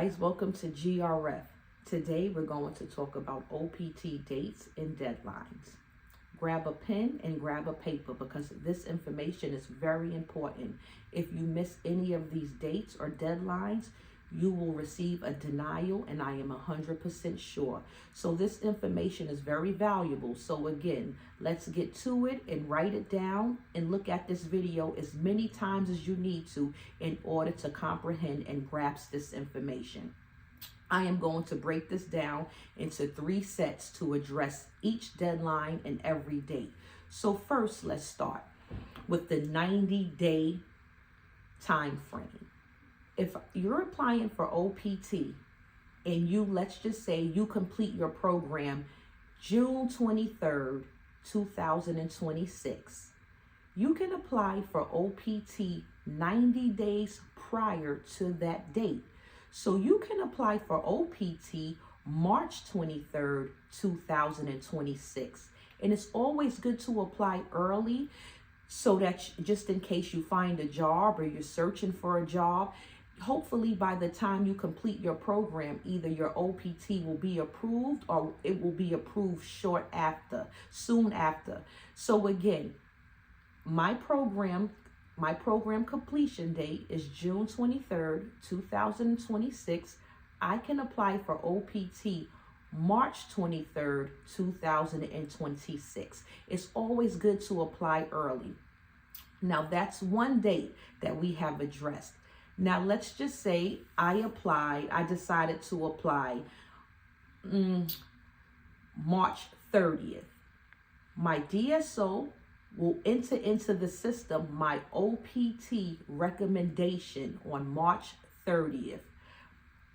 guys, welcome to GRF. Today we're going to talk about OPT dates and deadlines. Grab a pen and grab a paper because this information is very important. If you miss any of these dates or deadlines, you will receive a denial, and I am 100% sure. So this information is very valuable. So again, let's get to it and write it down and look at this video as many times as you need to in order to comprehend and grasp this information. I am going to break this down into 3 sets to address each deadline and every date. So first, let's start with the 90-day time frame. If you're applying for OPT and let's just say you complete your program June 23rd, 2026, you can apply for OPT 90 days prior to that date. So you can apply for OPT March 23rd, 2026. And it's always good to apply early so that just in case you find a job or you're searching for a job, hopefully by the time you complete your program, either your OPT will be approved or it will be approved soon after. So again, my program completion date is June 23rd, 2026. I can apply for OPT March 23rd, 2026. It's always good to apply early. Now that's one date that we have addressed. Now let's just say I decided to apply March 30th. My DSO will enter into the system my OPT recommendation on March 30th.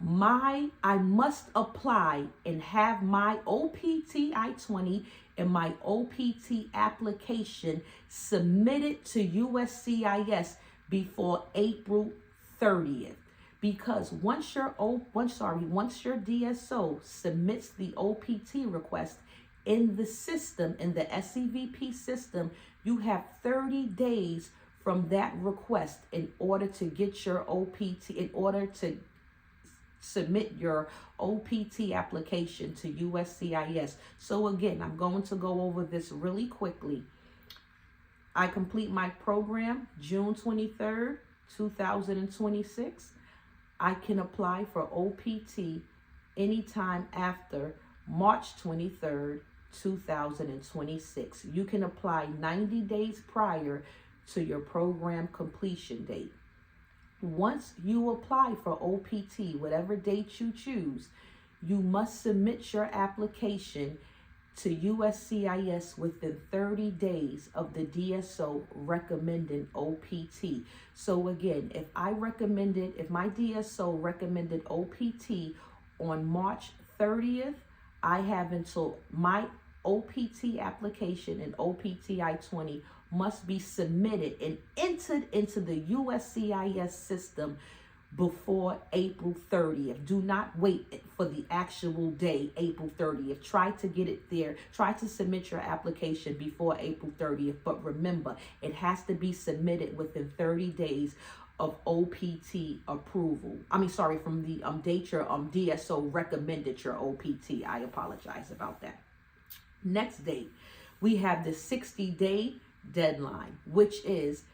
I must apply and have my OPT I-20 and my OPT application submitted to USCIS before April 30th. Because once your DSO submits the OPT request in the system, in the SEVP system, you have 30 days from that request in order to get your OPT, in order to submit your OPT application to USCIS. So again, I'm going to go over this really quickly. I complete my program June 23rd, 2026. I can apply for OPT anytime after March 23rd, 2026. You can apply 90 days prior to your program completion date. Once you apply for OPT, whatever date you choose, you must submit your application to USCIS within 30 days of the DSO recommending OPT. So again, if my DSO recommended OPT on March 30th, I have until my OPT application and OPT I-20 must be submitted and entered into the USCIS system before April 30th. Do not wait for the actual day, April 30th. Try to get it there. Try to submit your application before April 30th. But remember, it has to be submitted within 30 days of OPT approval. From the date your DSO recommended your OPT. I apologize about that. Next date, we have the 60-day deadline, which is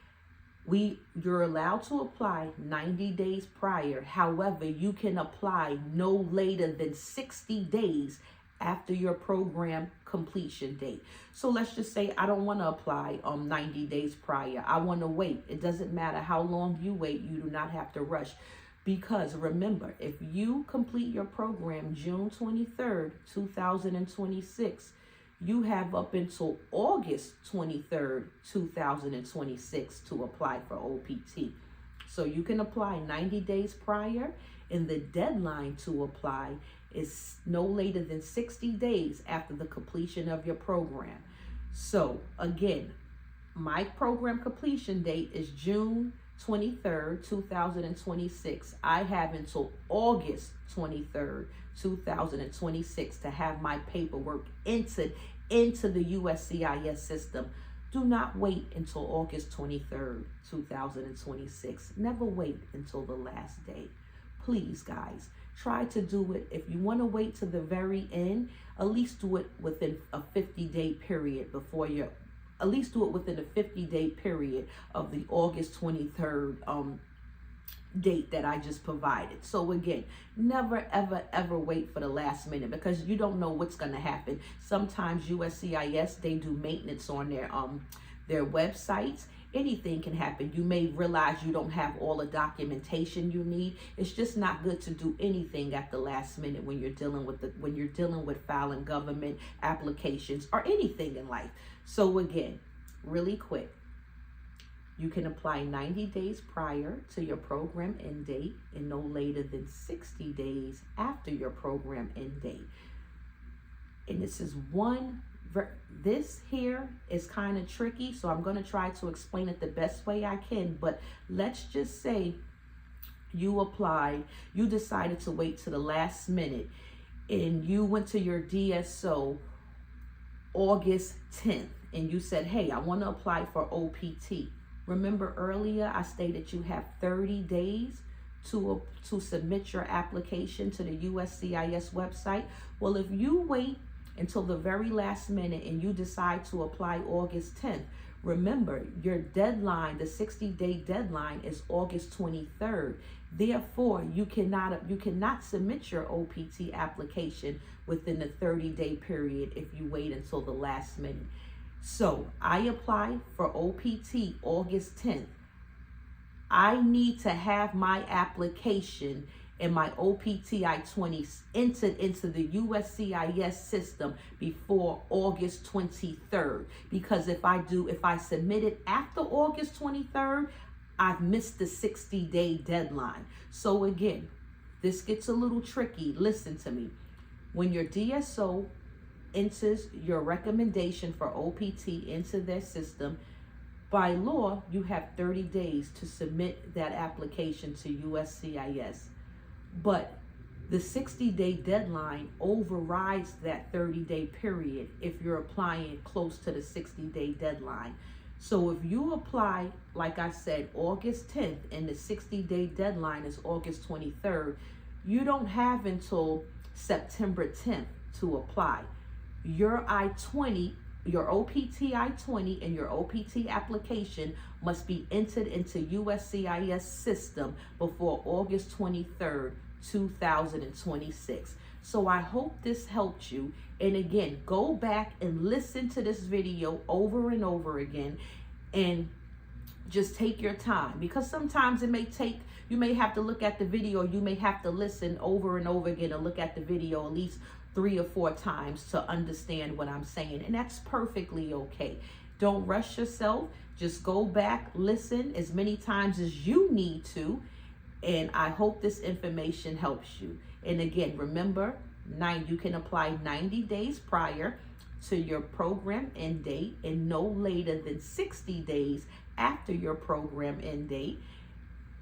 you're allowed to apply 90 days prior. However, you can apply no later than 60 days after your program completion date. So let's just say I don't want to apply 90 days prior. I want to wait. It doesn't matter how long you wait. You do not have to rush. Because remember, if you complete your program June 23rd, 2026, you have up until August 23rd, 2026 to apply for OPT. So you can apply 90 days prior, and the deadline to apply is no later than 60 days after the completion of your program. So again, my program completion date is June 23rd, 2026. I have until August 23rd, 2026 to have my paperwork entered into the USCIS system. Do not wait until August 23rd, 2026. Never wait until the last day. please, guys, try to do it. If you want to wait to the very end, at least do it within a 50-day period before your, at least do it within a 50-day period of the August 23rd date that I just provided. So again, never ever ever wait for the last minute, because you don't know what's going to happen. Sometimes USCIS, they do maintenance on their websites. Anything can happen. You may realize you don't have all the documentation you need. It's just not good to do anything at the last minute when you're dealing with filing government applications or anything in life. So again, really quick, you can apply 90 days prior to your program end date and no later than 60 days after your program end date. And this here is kind of tricky, so I'm going to try to explain it the best way I can. But let's just say you applied, you decided to wait to the last minute, and you went to your DSO August 10th, and you said, hey, I want to apply for OPT. Remember earlier I stated you have 30 days to submit your application to the USCIS website. Well, if you wait until the very last minute and you decide to apply August 10th, remember your deadline, the 60-day deadline, is August 23rd. Therefore, you cannot submit your OPT application within the 30-day period if you wait until the last minute. So I apply for OPT August 10th. I need to have my application and my OPT I-20 entered into the USCIS system before August 23rd. Because if I submit it after August 23rd, I've missed the 60-day deadline. So again, this gets a little tricky. Listen to me. When your DSO enters your recommendation for OPT into their system, by law, you have 30 days to submit that application to USCIS. But the 60-day deadline overrides that 30-day period if you're applying close to the 60-day deadline. So if you apply, like I said, August 10th and the 60-day deadline is August 23rd, you don't have until September 10th to apply. Your I-20, your OPT I-20 and your OPT application must be entered into USCIS system before August 23rd, 2026. So I hope this helped you. And again, go back and listen to this video over and over again and just take your time, because sometimes you may have to look at the video, you may have to listen over and over again and look at the video at least 3 or 4 times to understand what I'm saying. And that's perfectly okay. Don't rush yourself. Just go back, listen as many times as you need to. And I hope this information helps you. And again, remember, you can apply 90 days prior to your program end date and no later than 60 days after your program end date.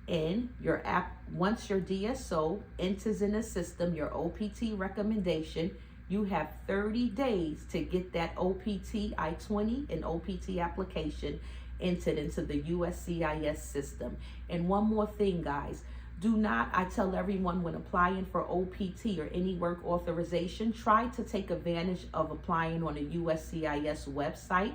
And your once your DSO enters in the system your OPT recommendation, you have 30 days to get that OPT I-20 and OPT application entered into the USCIS system. And one more thing, guys, I tell everyone when applying for OPT or any work authorization, try to take advantage of applying on a USCIS website.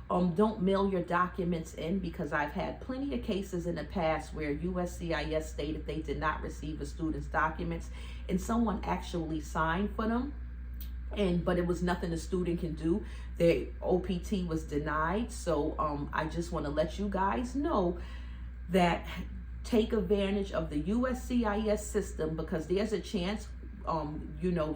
Don't mail your documents in, because I've had plenty of cases in the past where USCIS stated they did not receive a student's documents and someone actually signed for them, but it was nothing the student can do. Their OPT was denied. So I just want to let you guys know that take advantage of the USCIS system, because there's a chance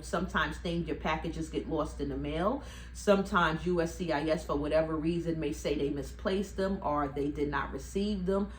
sometimes your packages get lost in the mail. Sometimes USCIS, for whatever reason, may say they misplaced them or they did not receive them.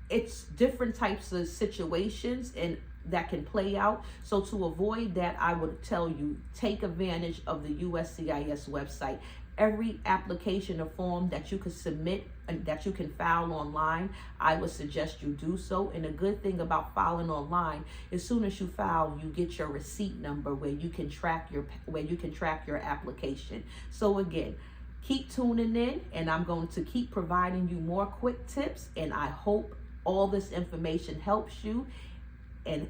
It's different types of situations and that can play out. So to avoid that, I would tell you, take advantage of the USCIS website. Every application or form that you can submit and that you can file online, I would suggest you do so. And a good thing about filing online, as soon as you file, you get your receipt number where you can track your application. So again, keep tuning in, and I'm going to keep providing you more quick tips. And I hope all this information helps you. And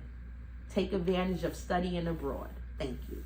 Take advantage of studying abroad. Thank you.